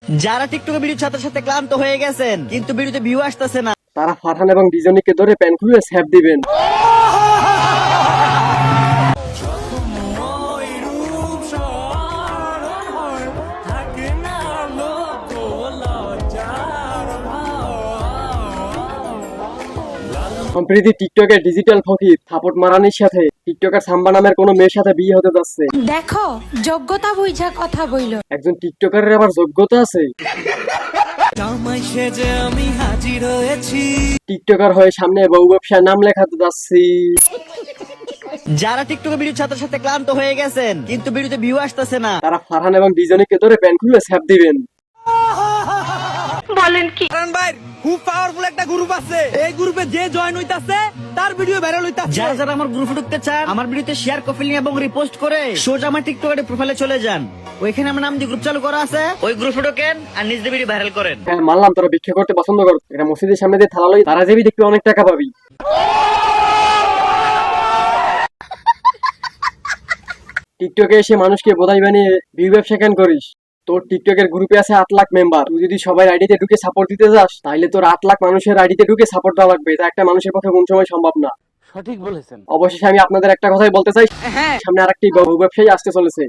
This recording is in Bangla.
যারা টিকটকে ভিডিও সাথে সাথে ক্লান্ত হয়ে গেছেন কিন্তু ভিডিওতে ভিউ আসতেছে না, তারা ফারহান এবং ডিজনিকে ধরে প্যান খুলে স্যাপ দিবেন। সম্প্রতি টিকটকের ডিজিটাল ফকির থাপট মারানির সাথে টিকটকার সাম্বা নামের কোন মেয়ের সাথে বিয়ে হতে যাচ্ছে। দেখো যোগ্যতা বুঝা কথা বইল। একজন টিকটকারের আবার যোগ্যতা আছে। আমি হাজির হয়েছি। টিকটকার হয়ে সামনে বউ ব্যবসায় নাম লেখাতে যাচ্ছি। যারা টিকটকে ভিডিও সাথে সাথে ক্লান্ত হয়ে গেছেন কিন্তু ভিডিওতে ভিউ আসতেছে না, তারা ফারহান এবং ডিজনিকে ধরে প্যান খুলে স্যাপ দিবেন। বলেন কি ভাই খুব পাওয়ারফুল একটা গ্রুপ আছে, এই গ্রুপে যে জয়েন হইতাছে তার ভিডিও ভাইরাল হইতাছে। যারা যারা আমার গ্রুপে ঢুকতে চান আমার ভিডিওতে শেয়ার কপি এবং রিপোস্ট করে সোজা আমার টিকটকের প্রোফাইলে চলে যান। ওইখানে আমার নাম দিয়ে গ্রুপ চালু করা আছে, ওই গ্রুপে ঢোকেন আর নিজেদের ভিডিও ভাইরাল করেন। হ্যাঁ মানলাম তোরা ভিক্ষা করতে পছন্দ করো, এটা মসজিদের সামনে দিয়ে থালা লই তারা যাবি দেখবি অনেক টাকা পাবি। টিকটকে এসে মানুষকে বোধাই বানিয়ে ভিউ ব্যবসা কেন করিস? তোর টিকটকের গ্রুপে আছে 8 লাখ মেম্বার, তুই যদি সবাই আইডিতে ঢুকে সাপোর্ট দিতে যাস তাহলে তোর 8 লাখ মানুষের আইডিতে ঢুকে সাপোর্ট দেওয়া লাগবে, এটা একটা মানুষের পক্ষে কোন সময় সম্ভব না। সঠিক বলেছেন। অবশেষে আমি আপনাদের একটা কথাই বলতে চাই, সামনে আরেকটি ব্যবসায়ী আসতে চলেছে।